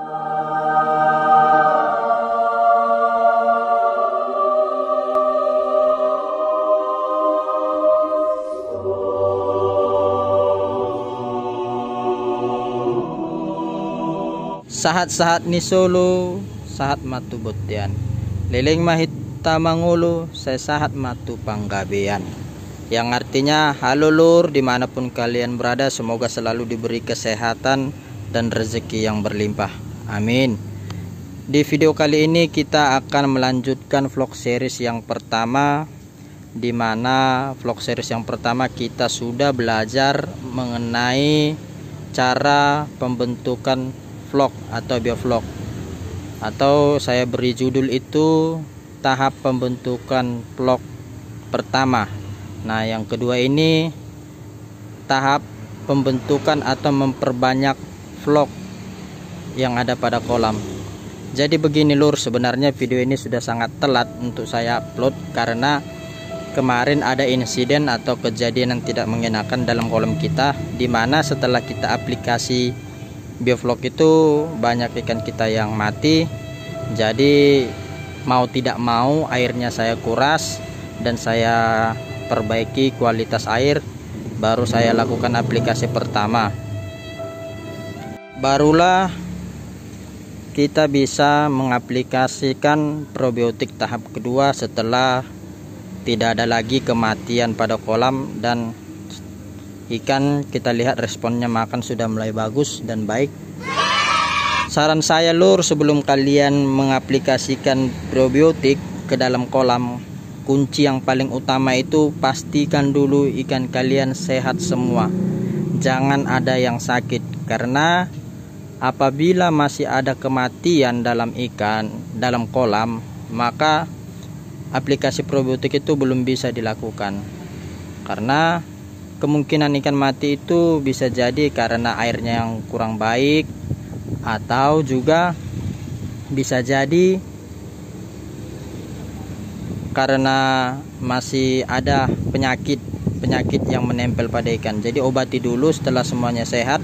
Sahat-sahat ni solo, sahat matu botian. Leleng mahita mangulu, saya sahat matu panggabean. Yang artinya, halo lur, dimanapun kalian berada, semoga selalu diberi kesehatan dan rezeki yang berlimpah. Amin. Di video kali ini kita akan melanjutkan vlog series yang pertama, di mana vlog series yang pertama kita sudah belajar mengenai cara pembentukan vlog atau biovlog, atau saya beri judul itu tahap pembentukan vlog pertama. Nah, yang kedua ini tahap pembentukan atau memperbanyak vlog yang ada pada kolam. Jadi begini lur, sebenarnya video ini sudah sangat telat untuk saya upload karena kemarin ada insiden atau kejadian yang tidak mengenakan dalam kolam kita, dimana setelah kita aplikasi biovlog itu banyak ikan kita yang mati. Jadi mau tidak mau airnya saya kuras dan saya perbaiki kualitas air, baru saya lakukan aplikasi pertama. Barulah kita bisa mengaplikasikan probiotik tahap kedua setelah tidak ada lagi kematian pada kolam dan ikan kita lihat responnya makan sudah mulai bagus dan baik. Saran saya lur, sebelum kalian mengaplikasikan probiotik ke dalam kolam, kunci yang paling utama itu pastikan dulu ikan kalian sehat semua. Jangan ada yang sakit, karena apabila masih ada kematian dalam ikan dalam kolam, maka aplikasi probiotik itu belum bisa dilakukan. Karena kemungkinan ikan mati itu bisa jadi karena airnya yang kurang baik, atau juga bisa jadi karena masih ada penyakit yang menempel pada ikan. Jadi obati dulu, setelah semuanya sehat,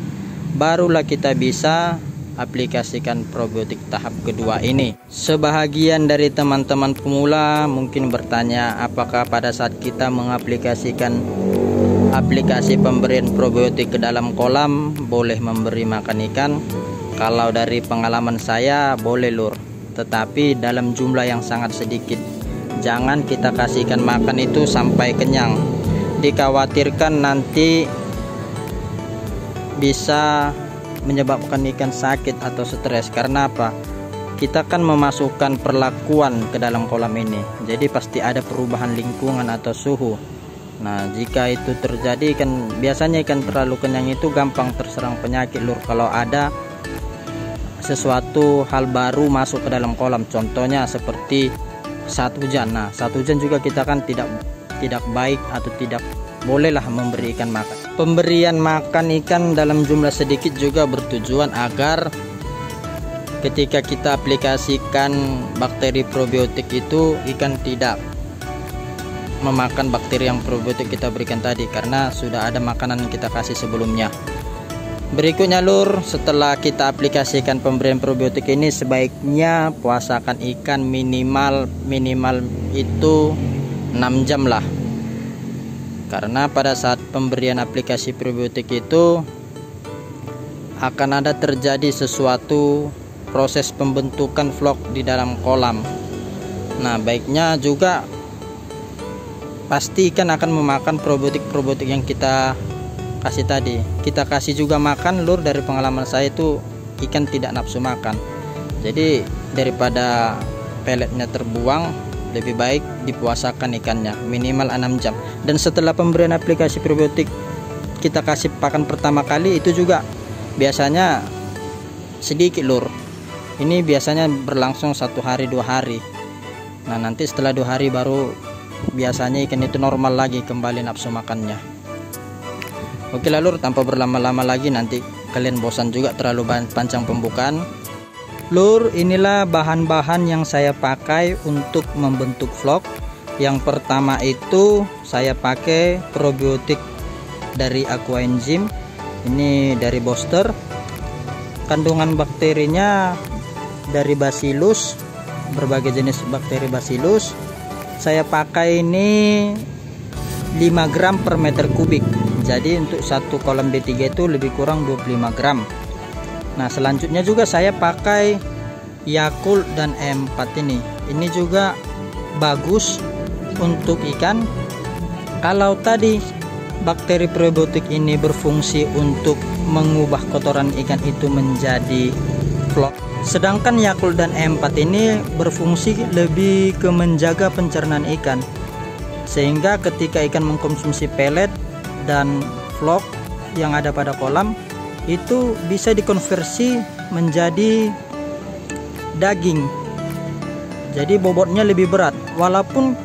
barulah kita bisa aplikasikan probiotik tahap kedua ini. Sebahagian dari teman-teman pemula mungkin bertanya, apakah pada saat kita mengaplikasikan aplikasi pemberian probiotik ke dalam kolam boleh memberi makan ikan? Kalau dari pengalaman saya boleh lur, tetapi dalam jumlah yang sangat sedikit. Jangan kita kasihkan makan itu sampai kenyang, dikhawatirkan nanti bisa menyebabkan ikan sakit atau stres. Karena apa? Kita kan memasukkan perlakuan ke dalam kolam ini, jadi pasti ada perubahan lingkungan atau suhu. Nah, jika itu terjadi, kan biasanya ikan terlalu kenyang itu gampang terserang penyakit lur. Kalau ada sesuatu hal baru masuk ke dalam kolam, contohnya seperti saat hujan. Nah, saat hujan juga kita kan tidak baik atau tidak bolehlah memberi ikan makan. Pemberian makan ikan dalam jumlah sedikit juga bertujuan agar ketika kita aplikasikan bakteri probiotik itu, ikan tidak memakan bakteri yang probiotik kita berikan tadi, karena sudah ada makanan yang kita kasih sebelumnya. Berikutnya lur, setelah kita aplikasikan pemberian probiotik ini, sebaiknya puasakan ikan minimal itu 6 jam lah. Karena pada saat pemberian aplikasi probiotik itu akan ada terjadi sesuatu proses pembentukan vlog di dalam kolam. Nah, baiknya juga pasti ikan akan memakan probiotik yang kita kasih tadi. Kita kasih juga makan lur, dari pengalaman saya itu ikan tidak nafsu makan. Jadi daripada peletnya terbuang, lebih baik dipuasakan ikannya minimal 6 jam. Dan setelah pemberian aplikasi probiotik kita kasih pakan pertama kali, itu juga biasanya sedikit lur. Ini biasanya berlangsung 1 hari 2 hari. Nah, nanti setelah 2 hari baru biasanya ikan itu normal lagi, kembali nafsu makannya. Oke lah lur, tanpa berlama-lama lagi, nanti kalian bosan juga terlalu panjang pembukaan. Lur, inilah bahan-bahan yang saya pakai untuk membentuk vlog. Yang pertama itu saya pakai probiotik dari Aqua Enzim, ini dari Booster. kandungan bakterinya dari Bacillus, berbagai jenis bakteri Bacillus. Saya pakai ini 5 gram per meter kubik. Jadi untuk satu kolam D3 itu lebih kurang 25 gram. Nah, selanjutnya juga saya pakai Yakult dan E4 ini. Ini juga bagus untuk ikan. Kalau tadi bakteri probiotik ini berfungsi untuk mengubah kotoran ikan itu menjadi flok, sedangkan Yakult dan E4 ini berfungsi lebih ke menjaga pencernaan ikan, sehingga ketika ikan mengkonsumsi pelet dan flok yang ada pada kolam itu bisa dikonversi menjadi daging. Jadi bobotnya lebih berat, walaupun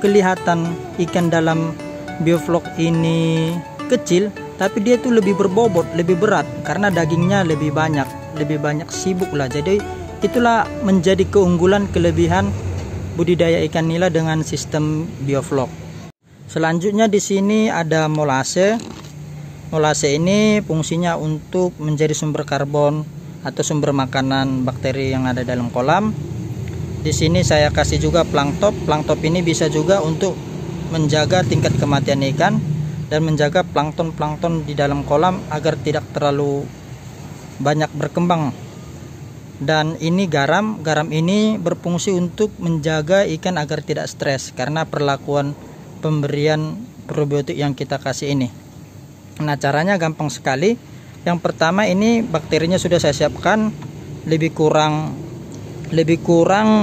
kelihatan ikan dalam bioflok ini kecil, tapi dia tuh lebih berbobot, lebih berat karena dagingnya lebih banyak sibuk lah. Jadi itulah menjadi keunggulan kelebihan budidaya ikan nila dengan sistem bioflok. Selanjutnya di sini ada molase. Molase ini fungsinya untuk menjadi sumber karbon atau sumber makanan bakteri yang ada dalam kolam. Di sini saya kasih juga planktop. Planktop ini bisa juga untuk menjaga tingkat kematian ikan dan menjaga plankton-plankton di dalam kolam agar tidak terlalu banyak berkembang. Dan ini garam ini berfungsi untuk menjaga ikan agar tidak stres karena perlakuan pemberian probiotik yang kita kasih ini. Nah, caranya gampang sekali. Yang pertama, ini bakterinya sudah saya siapkan, lebih kurang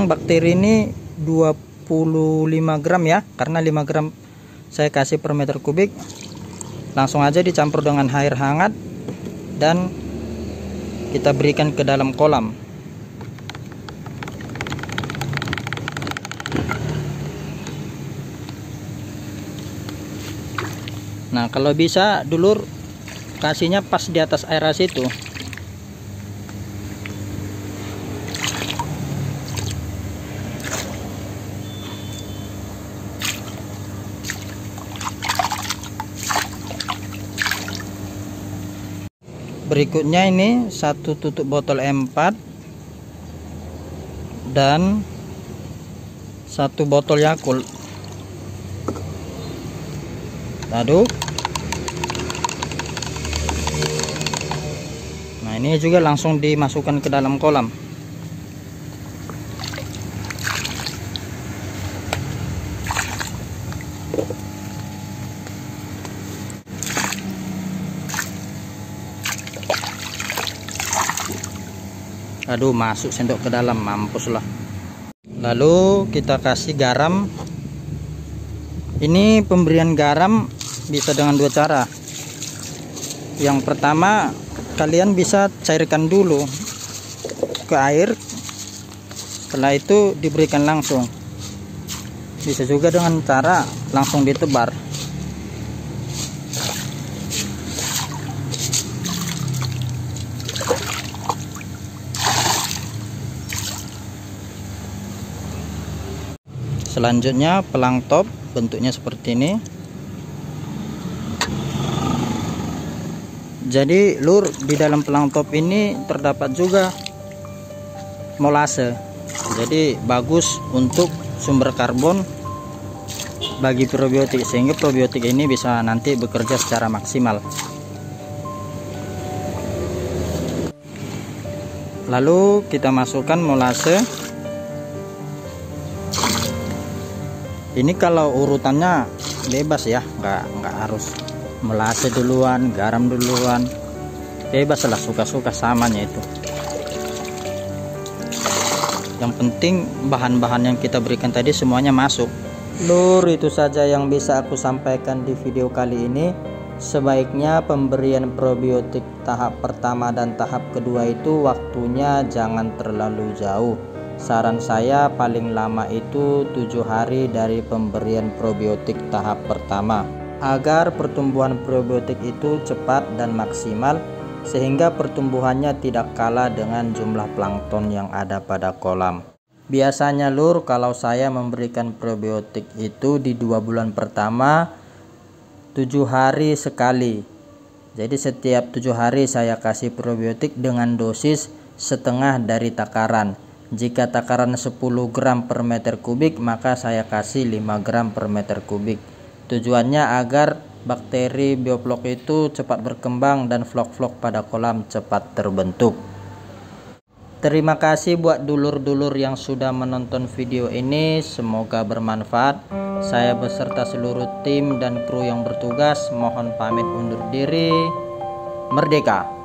bakteri ini 25 gram ya, karena 5 gram saya kasih per meter kubik. Langsung aja dicampur dengan air hangat dan kita berikan ke dalam kolam. Nah, kalau bisa dulur kasihnya pas di atas aerasi itu. Berikutnya ini 1 tutup botol E4 dan 1 botol Yakult. Aduk. Nah, ini juga langsung dimasukkan ke dalam kolam. Aduh, masuk sendok ke dalam, mampus lah. Lalu kita kasih garam. Ini pemberian garam bisa dengan 2 cara. Yang pertama, kalian bisa cairkan dulu ke air, setelah itu diberikan langsung. Bisa juga dengan cara langsung ditebar. Selanjutnya planktop, bentuknya seperti ini. Jadi lur, di dalam planktop ini terdapat juga molase. Jadi bagus untuk sumber karbon bagi probiotik, sehingga probiotik ini bisa nanti bekerja secara maksimal. Lalu kita masukkan molase. Ini kalau urutannya bebas ya, nggak harus molase duluan, garam duluan, bebas lah, suka-suka samanya itu. Yang penting bahan-bahan yang kita berikan tadi semuanya masuk. Lur, itu saja yang bisa aku sampaikan di video kali ini. Sebaiknya pemberian probiotik tahap pertama dan tahap kedua itu waktunya jangan terlalu jauh. Saran saya paling lama itu 7 hari dari pemberian probiotik tahap pertama, agar pertumbuhan probiotik itu cepat dan maksimal, sehingga pertumbuhannya tidak kalah dengan jumlah plankton yang ada pada kolam. Biasanya lur, kalau saya memberikan probiotik itu di 2 bulan pertama 7 hari sekali. Jadi setiap 7 hari saya kasih probiotik dengan dosis setengah dari takaran. Jika takaran 10 gram per meter kubik, maka saya kasih 5 gram per meter kubik. Tujuannya agar bakteri bioflok itu cepat berkembang dan flok-flok pada kolam cepat terbentuk. Terima kasih buat dulur-dulur yang sudah menonton video ini, semoga bermanfaat. Saya beserta seluruh tim dan kru yang bertugas mohon pamit undur diri. Merdeka!